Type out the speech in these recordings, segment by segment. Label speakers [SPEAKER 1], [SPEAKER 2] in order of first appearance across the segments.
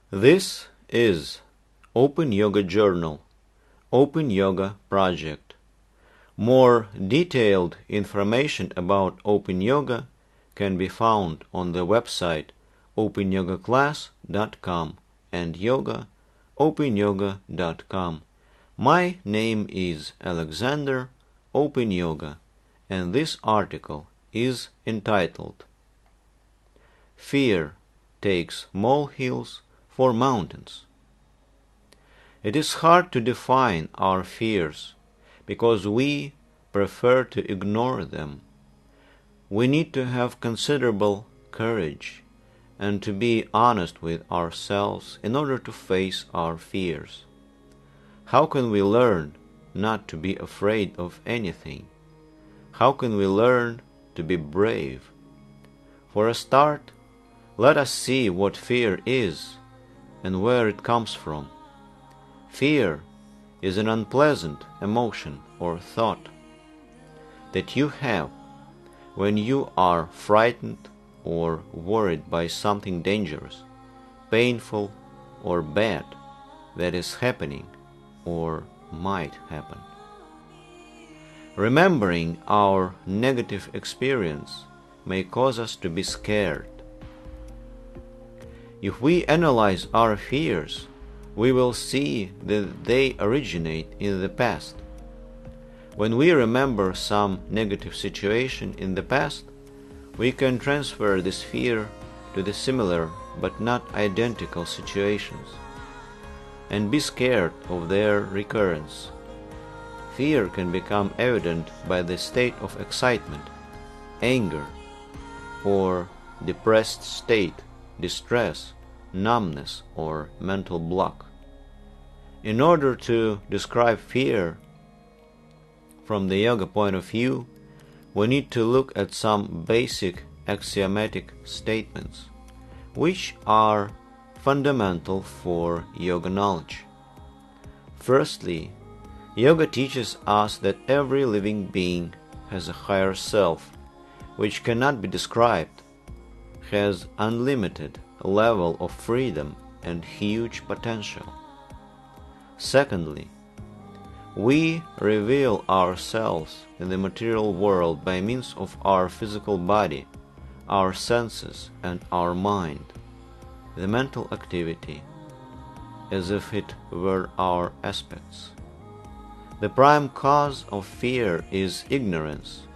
[SPEAKER 1] This is Open Yoga Journal, Open Yoga Project. More detailed information about Open Yoga can be found on the website openyogaclass.com and yoga.openyoga.com. My name is Alexander Open Yoga, and this article is entitled Fear Takes Molehills for Mountains. It is hard to define our fears because we prefer to ignore them. We need to have considerable courage and to be honest with ourselves in order to face our fears. How can we learn not to be afraid of anything? How can we learn to be brave? For a start, let us see what fear is and where it comes from. Fear is an unpleasant emotion or thought that you have when you are frightened or worried by something dangerous, painful, or bad that is happening or might happen. Remembering our negative experience may cause us to be scared. If we analyze our fears, we will see that they originate in the past. When we remember some negative situation in the past, we can transfer this fear to the similar but not identical situations and be scared of their recurrence. Fear can become evident by the state of excitement, anger, or depressed state, distress, numbness, or mental block. In order to describe fear from the yoga point of view, we need to look at some basic axiomatic statements, which are fundamental for yoga knowledge. Firstly, yoga teaches us that every living being has a higher self, which cannot be described, has unlimited level of freedom and huge potential. Secondly, we reveal ourselves in the material world by means of our physical body, our senses, and our mind, the mental activity, as if it were our aspects. The prime cause of fear is ignorance.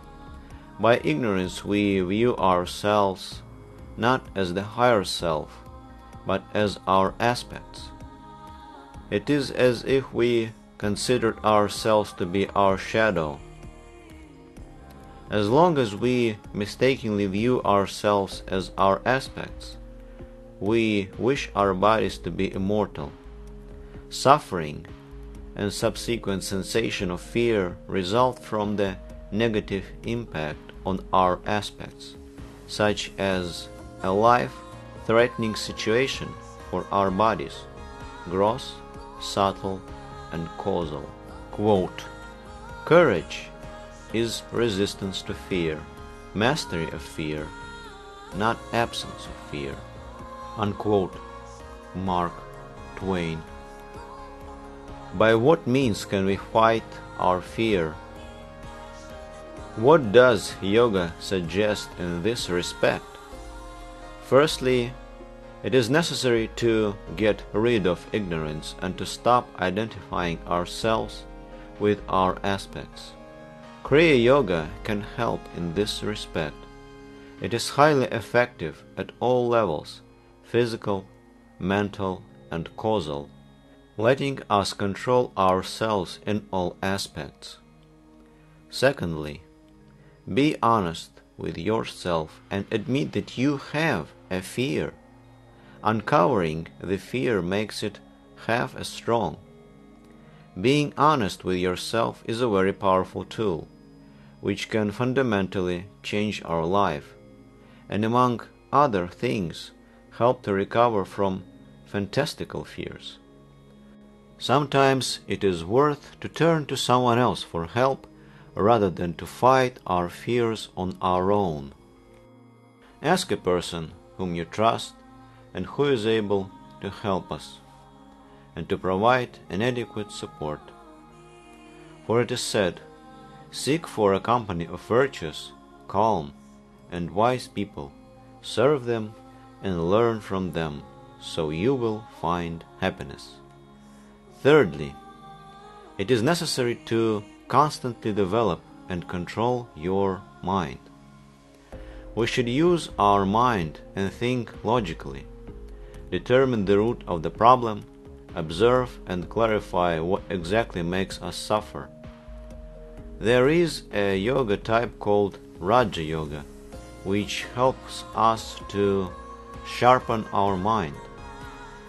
[SPEAKER 1] By ignorance we view ourselves not as the higher self, but as our aspects. It is as if we considered ourselves to be our shadow. As long as we mistakenly view ourselves as our aspects, we wish our bodies to be immortal. Suffering and subsequent sensation of fear result from the negative impact on our aspects, such as a life-threatening situation for our bodies, gross, subtle, and causal. Quote, "Courage is resistance to fear, mastery of fear, not absence of fear." Unquote. Mark Twain. By what means can we fight our fear? What does yoga suggest in this respect? Firstly, it is necessary to get rid of ignorance and to stop identifying ourselves with our aspects. Kriya Yoga can help in this respect. It is highly effective at all levels, physical, mental, and causal, letting us control ourselves in all aspects. Secondly, be honest with yourself and admit that you have a fear. Uncovering the fear makes it half as strong. Being honest with yourself is a very powerful tool, which can fundamentally change our life, and among other things, help to recover from fantastical fears. Sometimes it is worth to turn to someone else for help rather than to fight our fears on our own. Ask a person whom you trust and who is able to help us and to provide an adequate support. For it is said, "Seek for a company of virtuous, calm, and wise people, serve them and learn from them, so you will find happiness." Thirdly, it is necessary to constantly develop and control your mind. We should use our mind and think logically, determine the root of the problem, observe and clarify what exactly makes us suffer. There is a yoga type called Raja Yoga, which helps us to sharpen our mind.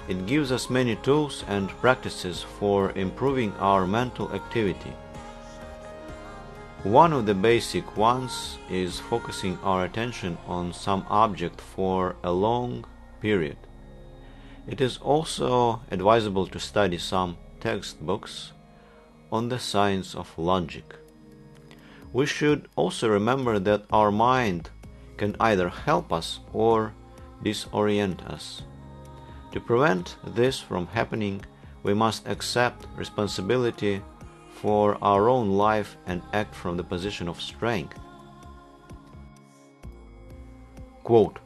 [SPEAKER 1] It gives us many tools and practices for improving our mental activity. One of the basic ones is focusing our attention on some object for a long period. It is also advisable to study some textbooks on the science of logic. We should also remember that our mind can either help us or disorient us. To prevent this from happening, we must accept responsibility for our own life and act from the position of strength. Quote,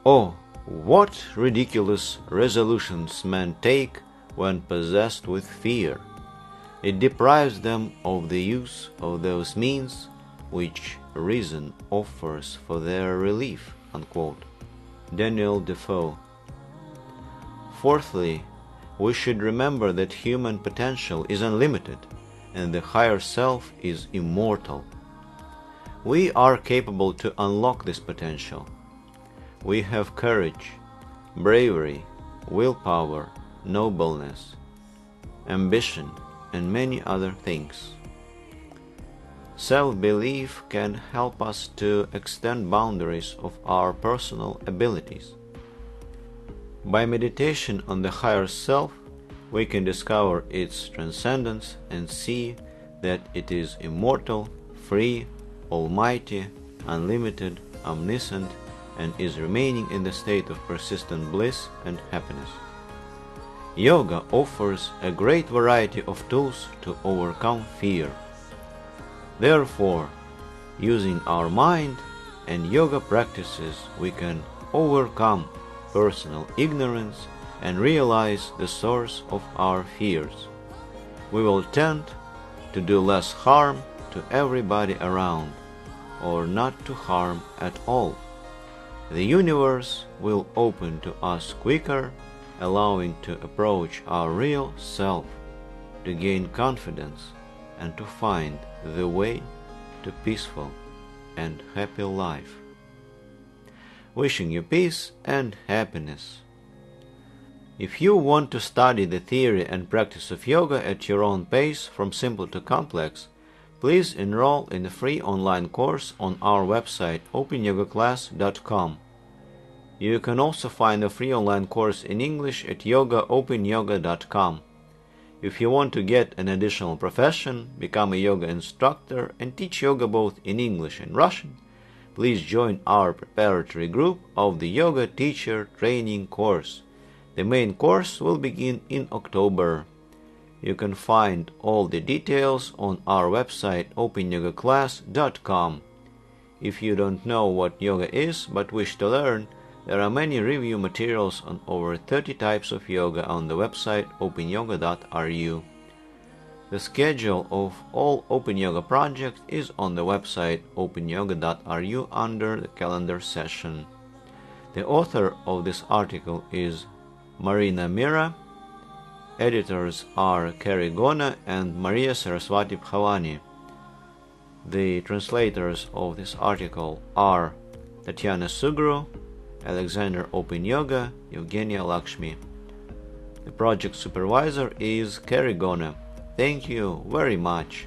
[SPEAKER 1] "Oh, what ridiculous resolutions men take when possessed with fear! It deprives them of the use of those means which reason offers for their relief." Unquote. Daniel Defoe. Fourthly, we should remember that human potential is unlimited and the higher self is immortal. We are capable to unlock this potential. We have courage, bravery, willpower, nobleness, ambition, and many other things. Self-belief can help us to extend boundaries of our personal abilities. By meditation on the higher self, we can discover its transcendence and see that it is immortal, free, almighty, unlimited, omniscient, and is remaining in the state of persistent bliss and happiness. Yoga offers a great variety of tools to overcome fear. Therefore, using our mind and yoga practices, we can overcome personal ignorance and realize the source of our fears. We will tend to do less harm to everybody around, or not to harm at all. The universe will open to us quicker, allowing to approach our real self, to gain confidence, and to find the way to peaceful and happy life. Wishing you peace and happiness. If you want to study the theory and practice of yoga at your own pace from simple to complex, please enroll in a free online course on our website openyogaclass.com. You can also find a free online course in English at askopenyoga.com. If you want to get an additional profession, become a yoga instructor, and teach yoga both in English and Russian, please join our preparatory group of the Yoga Teacher Training course. The main course will begin in October. You can find all the details on our website openyogaclass.com. If you don't know what yoga is but wish to learn, there are many review materials on over 30 types of yoga on the website openyoga.ru. The schedule of all Open Yoga projects is on the website openyoga.ru under the calendar session. The author of this article is Marina Mira. Editors are Kerry Gona and Maria Saraswati Bhavani. The translators of this article are Tatiana Sugru, Alexander Open Yoga, Evgenia Lakshmi. The project supervisor is Kerry Gona. Thank you very much.